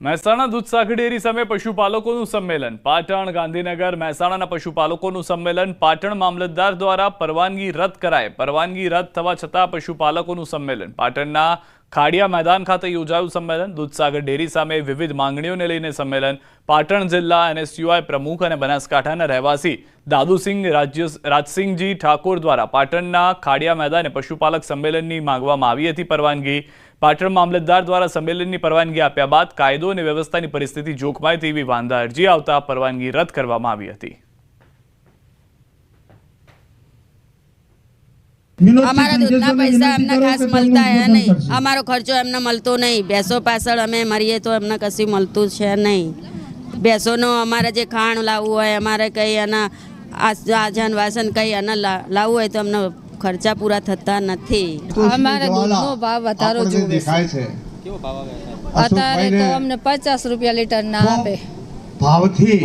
Mehsana Dudhsagar dairy સામે પશુપાલકોનું સંમેલન પાટણ ગાંધીનગર મહેસાણાના પશુપાલકોનું સંમેલન પાટણ મામલતદાર દ્વારા પરવાનગી રદ કરાય પરવાનગી રદ થવા છતાં પશુપાલકોનું સંમેલન પાટણના ખાડિયા મેદાન ખાતે યોજાયું સંમેલન દૂધસાગર ડેરી સામે વિવિધ માંગણીઓને લઈને સંમેલન પાટણ જિલ્લા એનએસયુઆઈ પ્રમુખ અને બનાસકાંઠાના રહેવાસી દાદુસિંહ રાજસિંહજી ઠાકોર દ્વારા પાટણના ખાડિયા મેદાને પશુપાલક સંમેલનની માંગવામાં આવી હતી પરવાનગી પાટણ મામલતદાર દ્વારા સંમેલનની પરવાનગી આપ્યા બાદ કાયદો અને વ્યવસ્થાની પરિસ્થિતિ જોખમાય તેવી વાંધા અરજી આવતા પરવાનગી રદ કરવામાં આવી હતી। અમારા દૂધના પૈસા એમને ખાસ મળતા હે નહીં, અમારો ખર્ચો એમને મળતો નહીં, ભેંસો પાછળ અમે મરીએ તો એમને કશું મળતું છે નહીં। ભેંસોનો અમારે જે ખાણ લાવવું હોય અમારે કંઈ એના આજન વાસન કંઈ એના લાવવું હોય તો અમને ખર્ચા પૂરા થતા નથી। અમારે દૂધનો ભાવ વધારો જોવે છે, અત્યારે તો અમને 50 રૂપિયા લીટર ના આપે ભાવથી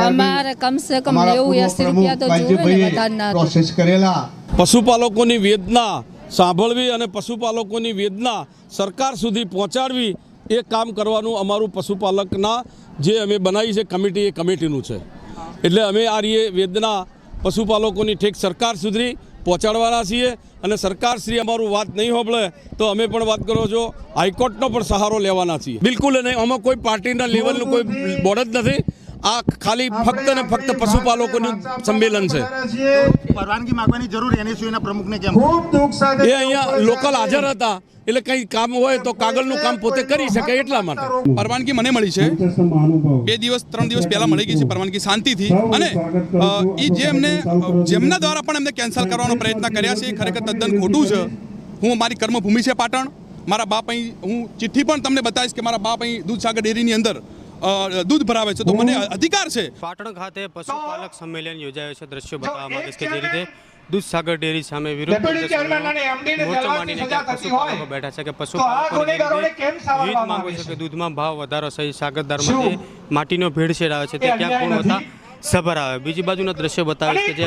અમારે કમસે કમ 80 રૂપિયા તો જોવે ને વધારે ના પ્રોસેસ કરેલા પશુપાલકોની વેદના સાંભળવી અને પશુપાલકોની વેદના સરકાર સુધી પહોંચાડવી એ કામ કરવાનું અમારું પશુપાલકના જે અમે બનાવી છે કમિટી એ કમિટીનું છે। એટલે અમે આ વેદના પશુપાલકોની ઠેક સરકાર સુધી પહોંચાડવાના છીએ અને સરકારશ્રી અમારું વાત નહીં સાંભળે તો અમે પણ વાત કરો છો હાઈકોર્ટનો પણ સહારો લેવાના છીએ। બિલકુલ નહીં, આમાં કોઈ પાર્ટીના લેવલનું કોઈ બોર્ડ જ નથી, આ ખાલી ફક્ત ને ફક્ત પશુપાલકોનું સંમેલન છે। પરવાનગી માંગવાની જરૂર એનએસયુના પ્રમુખને કેમ? એ અહીંયા લોકલ હાજર હતા એટલે કંઈ કામ હોય તો કાગળનું કામ પોતે કરી શકે એટલા માટે પરવાનગી મને મળી છે। 2 દિવસ 3 દિવસ પહેલા મળી ગઈ છે પરવાનગી શાંતિથી, અને એ જેમના દ્વારા પણ એમને કેન્સલ કરવાનો પ્રયત્ન કર્યા છે એ ખરેખર તદ્દન ખોટું છે। હું મારી કર્મભૂમિ છે પાટણ, મારા બાપ અહીં, હું ચિઠ્ઠી પણ તમને બતાવીશ કે મારા બાપ અહીં દૂધસાગર ડેરીની અંદર દૂધ ભરાવે છે તો મને અધિકાર છે। પાટણ ખાતે પશુપાલક સંમેલન યોજાયો છે। દ્રશ્યો બતાવવા માંગીશ કે જે રીતે દૂધસાગર ડેરી સામે વિરોધ મોરચો માંડીને પશુપાલકો બેઠા છે કે પશુપાલકોને વિવિધ માંગો છે કે દૂધમાં ભાવ વધારો સહિત સાગરદારમાં જે માટીનો ભેળસેળ આવે છે તે ક્યાંક ગુણવત્તા સભર આવે। બીજી બાજુના દ્રશ્યો બતાવીશ કે જે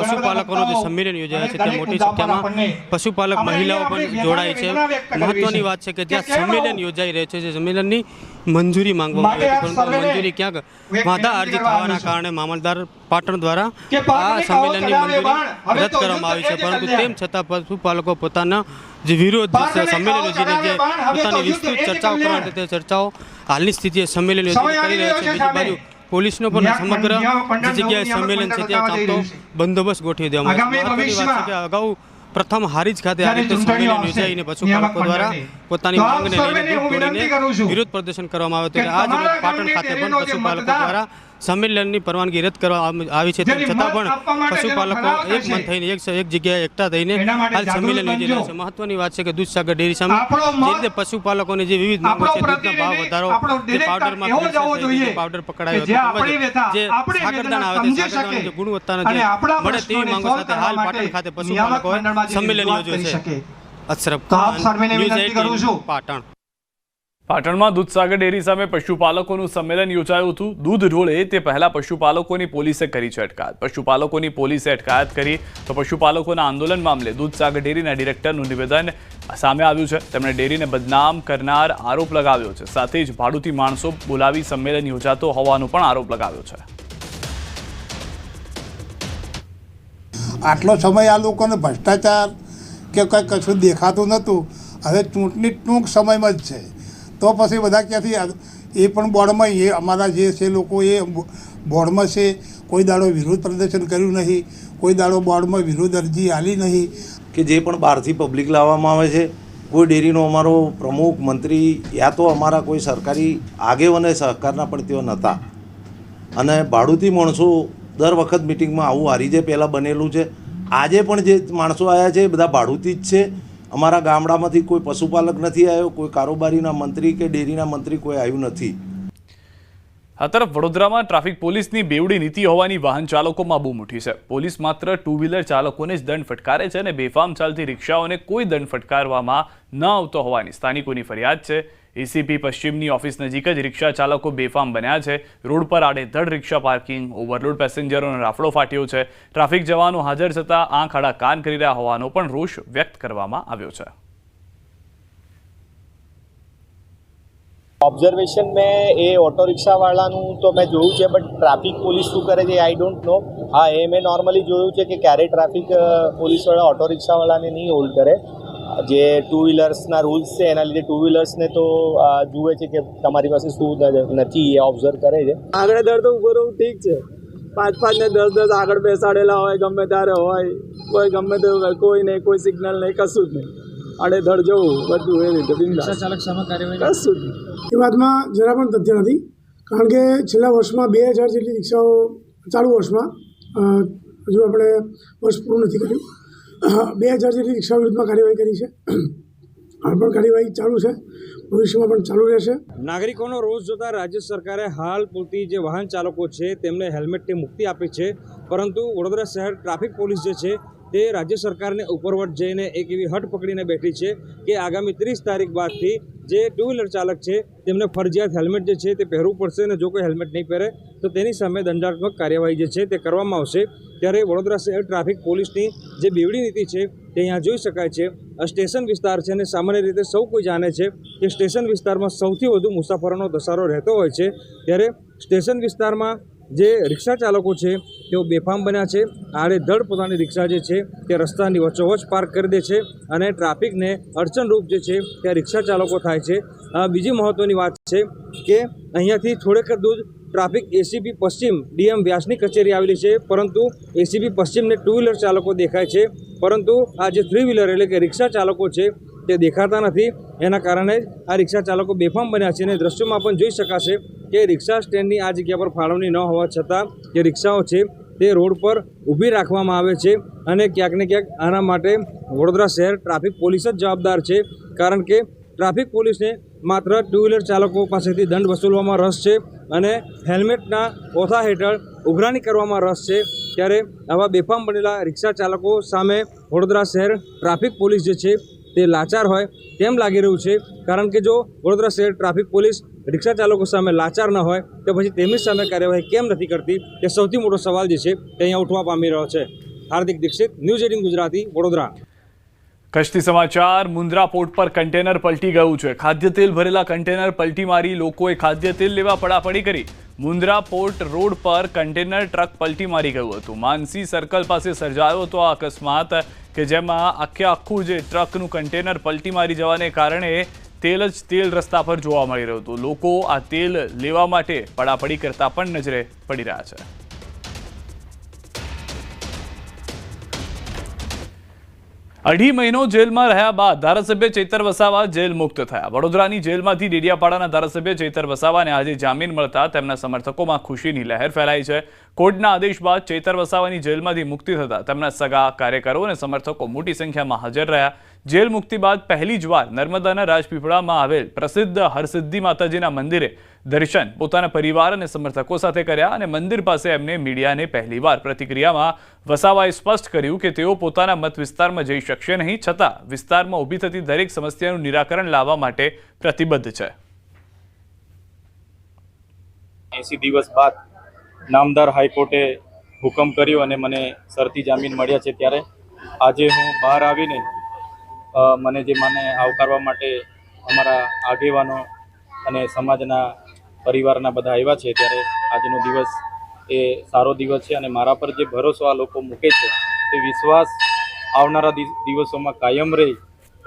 પશુપાલકોનો જે સંમેલન યોજાય છે ત્યાં મોટી સંખ્યામાં પશુપાલક મહિલાઓ પણ જોડાઈ છે। મહત્વની વાત છે કે જ્યાં સંમેલન યોજાઈ રહ્યું છે જે સંમેલનની મંજૂરી માંગવામાં આવી હતી પરંતુ મંજૂરી ક્યાંક વાંધા અરજી થવાના કારણે મામલતદાર પાટણ દ્વારા આ સંમેલનની મંજૂરી રદ કરવામાં આવી છે। પરંતુ તેમ છતાં પશુપાલકો પોતાના જે વિરોધ સંમેલન યોજીને જે પોતાની વિસ્તૃત ચર્ચાઓ કરવાની તે ચર્ચાઓ હાલની સ્થિતિએ સંમેલન યોજીને કરી રહ્યા છે। બીજી બાજુ પોલીસનો પણ સમગ્ર જે જગ્યાએ સંમેલન છે ત્યાં ચાલતો બંદોબસ્ત ગોઠવી દેવામાં આવ્યો છે। મહત્વની વાત છે કે અગાઉ પ્રથમ હારીજ ખાતે આ રીતે સંમેલન યોજાઈને પશુપાલકો દ્વારા પોતાની માંગને લઈને દૂધ તોડીને વિરોધ પ્રદર્શન કરવામાં આવ્યું હતું। આજ રોજ પાટણ ખાતે પણ પશુપાલકો દ્વારા સંમેલનની પરવાનગી રદ કરવામાં આવી છે, તેમ છતાં પણ પશુપાલકો એક મન થઈને એક જગ્યાએ એકઠા થઈને હાલ સંમેલન યોજી રહ્યા છે। મહત્વની વાત છે કે દૂધસાગર ડેરી સામે જે રીતે પશુપાલકોની જે વિવિધ માંગો છે દૂધના ભાવ વધારો, જે પાવડરમાં પાવડર પકડાયો હતો, જે સાગરદાણા આવે છે સાગરદાણાની જે ગુણવત્તાનો જે મળે તેવી માંગો સાથે હાલ પાટણ ખાતે પશુપાલકોએ સંમેલન યોજ્યું છે। અશરફ ખાન, ન્યૂઝ 18 પાટણ। પાટણમાં દૂધસાગર ડેરી સામે પશુપાલકોનું સંમેલન યોજાયું હતું। દૂધ ઢોળે તે પહેલા પશુપાલકોની પોલીસે કરી છે અટકાયત। પશુપાલકોની પોલીસે અટકાયત કરી તો પશુપાલકોના આંદોલન મામલે દૂધસાગર ડેરીના ડિરેક્ટરનું નિવેદન સામે આવ્યું છે। તેમણે ડેરીને બદનામ કરનાર આરોપ લગાવ્યો છે, સાથે જ ભાડુતી માણસો બોલાવી સંમેલન યોજાતો હોવાનો પણ આરોપ લગાવ્યો છે। આટલો સમય આ લોકોને ભ્રષ્ટાચાર કે કંઈ કશું દેખાતું નહોતું, હવે ચૂંટણી ટૂંક સમયમાં જ છે તો પછી બધા ક્યાંથી એ પણ બોર્ડમાં એ અમારા જે છે લોકો એ બોર્ડમાં છે, કોઈ દાડો વિરોધ પ્રદર્શન કર્યું નહીં, કોઈ દાડો બોર્ડમાં વિરોધ અરજી આલી નહીં કે જે પણ બહારથી પબ્લિક લાવવામાં આવે છે। કોઈ ડેરીનો અમારો પ્રમુખ મંત્રી યા તો અમારા કોઈ સરકારી આગેવાને સહકારના પણ તેઓ નહોતા, અને ભાડુતી માણસો દર વખત મિટિંગમાં આવું હારીજે પહેલાં બનેલું છે। આજે પણ જે માણસો આવ્યા છે એ બધા ભાડુતી જ છે। અમારા ગામડામાંથી કોઈ પશુપાલક નથી આવ્યો, કોઈ કારોબારીના મંત્રી કે ડેરીના મંત્રી કોઈ આવ્યું નથી। આ તરફ વડોદરામાં ટ્રાફિક પોલીસની બેવડી નીતિ હોવાની વાહન ચાલકોમાં બૂમ ઉઠી છે। પોલીસ માત્ર 2 વ્હીલર ચાલકોને જ દંડ ફટકારે છે અને બેફામ ચાલતી રિક્ષાઓને કોઈ દંડ ફટકારવામાં ન આવતો હોવાની સ્થાનિકોની ફરિયાદ છે। એસીપી પશ્ચિમની ઓફિસ નજીક જ રિક્ષા ચાલકો બેફામ બન્યા છે। રોડ પર આડેધડ રિક્ષા પાર્કિંગ, ઓવરલોડ પેસેન્જરોનો રાફડો ફાટ્યો છે। ટ્રાફિક જવાનો હાજર છતાં આંખ આડા કાન કરી રહ્યા હોવાનો પણ રોષ વ્યક્ત કરવામાં આવ્યો છે। ઓબ્ઝર્વેશન મેં એ ઓટો રિક્ષાવાળાનું તો મેં જોયું છે, બટ ટ્રાફિક પોલીસ શું કરે છે આઈ ડોન્ટ નો. હા, એ મેં નોર્મલી જોયું છે કે ક્યારેય ટ્રાફિક પોલીસવાળા ઓટો રિક્ષાવાળાને નહીં હોલ્ડ કરે. જે ટુ વ્હીલર્સના રૂલ્સ છે એના લીધે ટુ વ્હીલર્સને તો જુએ છે કે તમારી પાસે શું નથી, એ ઓબ્ઝર્વ કરે છે. આગળ દર તો ઉભો રહું ઠીક છે, 5 ને 10 આગળ બેસાડેલા હોય, ગમે ત્યારે હોય, કોઈ ગમે તે કોઈ નહીં, કોઈ સિગ્નલ નહીં, કશું જ નહીં, આડેધડ જવું બધું એ રીતે બિંદાસ. કશું જ એ વાતમાં જરા પણ તથ્ય નથી, કારણ કે છેલ્લા વર્ષમાં 2000 જેટલી રિક્ષાઓ, ચાલુ વર્ષમાં હજુ આપણે વર્ષ પૂરું નથી કર્યું, 2000 જેટલી રિક્ષાઓ વિરુદ્ધમાં કાર્યવાહી કરી છે. હાલ પણ કાર્યવાહી ચાલુ છે, ભવિષ્યમાં પણ ચાલુ રહેશે. નાગરિકોનો રોષ જોતા રાજ્ય સરકારે હાલ પૂરતી જે વાહન ચાલકો છે તેમને હેલ્મેટથી મુક્તિ આપી છે, પરંતુ વડોદરા શહેર ટ્રાફિક પોલીસ જે છે તે રાજ્ય સરકારને ઉપરવટ જઈને એક એવી હટ પકડીને બેઠી છે કે આગામી 30 તારીખ બાદથી જે ટુ વ્હીલર ચાલક છે તેમને ફરજિયાત હેલ્મેટ જે છે તે પહેરવું પડશે, અને જો કોઈ હેલ્મેટ નહીં પહેરે તો તેની સામે દંડાત્મક કાર્યવાહી જે છે તે કરવામાં આવશે. ત્યારે વડોદરા શહેર ટ્રાફિક પોલીસની જે બેવડી નીતિ છે તે અહીંયા જોઈ શકાય છે. આ સ્ટેશન વિસ્તાર છે અને સામાન્ય રીતે સૌ કોઈ જાણે છે કે સ્ટેશન વિસ્તારમાં સૌથી વધુ મુસાફરોનો ધસારો રહેતો હોય છે. ત્યારે સ્ટેશન વિસ્તારમાં જે રિક્ષા ચાલકો છે તેઓ બેફામ બન્યા છે. આડેધડ પોતાની રિક્ષા જે છે તે રસ્તાની વચ્ચોવચ પાર્ક કરી દે છે અને ટ્રાફિકને અડચણરૂપ જે છે તે રિક્ષા ચાલકો થાય છે. બીજી મહત્ત્વની વાત છે કે અહીંયાથી થોડેક દૂર ટ્રાફિક એસીબી પશ્ચિમ ડીએમ વ્યાસની કચેરી આવેલી છે, પરંતુ એસીબી પશ્ચિમને ટુ વ્હીલર ચાલકો દેખાય છે, પરંતુ આ જે થ્રી વ્હીલર એટલે કે રિક્ષા ચાલકો છે તે દેખાતા નથી. એના કારણે જ આ રિક્ષા ચાલકો બેફામ બન્યા છે. અને દ્રશ્યોમાં પણ જોઈ શકાશે કે રિક્ષા સ્ટેન્ડની આ જગ્યા પર ફાળવણી ન હોવા છતાં જે રિક્ષાઓ છે તે રોડ પર ઊભી રાખવામાં આવે છે. અને ક્યાંક ને ક્યાંક આના માટે વડોદરા શહેર ટ્રાફિક પોલીસ જ જવાબદાર છે, કારણ કે ટ્રાફિક પોલીસને માત્ર ટુ વ્હીલર ચાલકો પાસેથી દંડ વસૂલવામાં રસ છે અને હેલ્મેટના ઓથા હેઠળ ઉઘરાણી કરવામાં રસ છે. ત્યારે આવા બેફામ બનેલા રિક્ષા ચાલકો સામે વડોદરા શહેર ટ્રાફિક પોલીસ જે છે તે લાચાર હોય તેમ લાગી રહ્યું છે, કારણ કે જો વડોદરા શહેર ટ્રાફિક પોલીસ રિક્ષા ચાલકો સામે લાચાર ન હોય તો પછી તેમની સામે કાર્યવાહી કેમ નથી કરતી, તે સૌથી મોટો સવાલ જે છે તે અહીંયા ઉઠવા પામી રહ્યો છે. હાર્દિક દીક્ષિત, ન્યૂઝ 18 ગુજરાતી, વડોદરા. કચ્છથી સમાચાર. મુન્દ્રા પોર્ટ પર કન્ટેનર પલટી ગયું છે. ખાદ્ય તેલ ભરેલા કન્ટેનર પલટી મારી લોકોએ ખાદ્ય તેલ લેવા પડાપડી કરી. મુન્દ્રા પોર્ટ રોડ પર કન્ટેનર ટ્રક પલટી મારી ગયું હતું. માનસી સર્કલ પાસે સર્જાયો હતો આ અકસ્માત કે જેમાં આખું જે ટ્રકનું કન્ટેનર પલટી મારી જવાને કારણે તેલ રસ્તા પર જોવા મળી રહ્યું હતું. લોકો આ તેલ લેવા માટે પડાપડી કરતા પણ નજરે પડી રહ્યા છે. અઢી મહિનો જેલમાં રહ્યા બાદ ધારાસભ્ય ચૈતર વસાવા જેલ મુક્ત થયા. વડોદરાની જેલમાંથી ડેડિયાપાડાના ધારાસભ્ય ચૈતર વસાવાને આજે જામીન મળતા તેમના સમર્થકોમાં ખુશીની લહેર ફેલાઈ છે. કોર્ટના આદેશ બાદ ચૈતર વસાવાની જેલમાંથી મુક્તિ થતા તેમના સગા, કાર્યકરો અને સમર્થકો મોટી સંખ્યામાં હાજર રહ્યા. જેલ મુક્તિ બાદ પહેલી જ વાર નર્મદાના રાજપીપળામાં આવેલ પ્રસિદ્ધ હરસિદ્ધિ માતાજીના મંદિરે દર્શન પોતાના પરિવાર અને સમર્થકો સાથે કર્યા અને મંદિર પાસે એમને મીડિયાને પહેલીવાર પ્રતિક્રિયામાં વસાવાએ સ્પષ્ટ કર્યું કે તેઓ પોતાના મત વિસ્તારમાં જઈ શકશે નહીં, છતાં વિસ્તારમાં ઊભી થતી દરેક સમસ્યાનું નિરાકરણ લાવવા માટે પ્રતિબદ્ધ છે. 80 દિવસ બાદ નામદાર હાઈકોર્ટે હુકમ કર્યો અને મને શરતી જામીન મળ્યા છે, ત્યારે આજે હું બહાર આવીને મને આવકારવા માટે અમારા આગેવાનો અને સમાજના પરિવારના બધા આવ્યા છે. ત્યારે આજનો દિવસ એ સારો દિવસ છે અને મારા પર જે ભરોસો આ લોકો મૂકે છે તે વિશ્વાસ આવનારા દિવસોમાં કાયમ રહે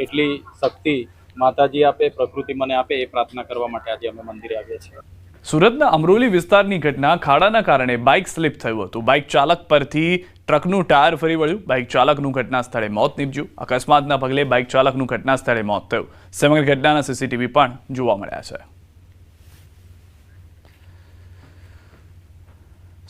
એટલી શક્તિ માતાજી આપે, પ્રકૃતિ મને આપે, એ પ્રાર્થના કરવા માટે આજે અમે મંદિરે આવ્યા છીએ. સુરતના અમરોલી વિસ્તારની ઘટના. ખાડાના કારણે બાઇક સ્લીપ થયું હતું. બાઇક ચાલક પરથી ટ્રકનું ટાયર ફરી વળ્યું. બાઇક ચાલકનું ઘટના સ્થળે મોત નીપજ્યું. અકસ્માતના પગલે બાઇક ચાલકનું ઘટના સ્થળે મોત થયું. સમગ્ર ઘટનાના સીસીટીવી પણ જોવા મળ્યા છે.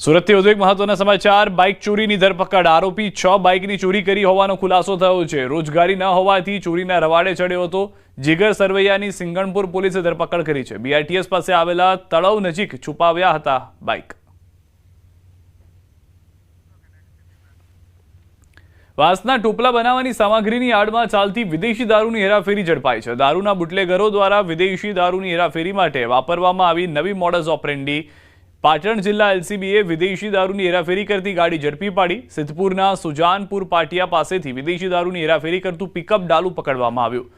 સુરતથી વધુ એક મહત્વના સમાચાર. બાઇક ચોરીની ધરપકડ. આરોપી 6 બાઇકની ચોરી કરી હોવાનો ખુલાસો થયો છે. રોજગારી ન હોવાથી ચોરીના રવાડે ચડ્યો હતો. જીગર સરવૈયાની સિંગણપુર પોલીસે ધરપકડ કરી છે. બીઆરટીએસ પાસે આવેલા તળાવ નજીક છુપાવ્યા હતા બાઇક. વાંસના ટોપલા બનાવવાની સામગ્રીની આડમાં ચાલતી વિદેશી દારૂની હેરાફેરી ઝડપાઈ છે. દારૂના બુટલેગરો દ્વારા વિદેશી દારૂની હેરાફેરી માટે વાપરવામાં આવી નવી મોડસ ઓપરેન્ડી. પાટણ જિલ્લા એલસીબીએ વિદેશી દારૂની હેરાફેરી કરતી ગાડી ઝડપી પાડી. સિદ્ધપુરના સુજાનપુર પાટિયા પાસેથી વિદેશી દારૂની હેરાફેરી કરતું પિકઅપ ડાલુ પકડવામાં આવ્યું.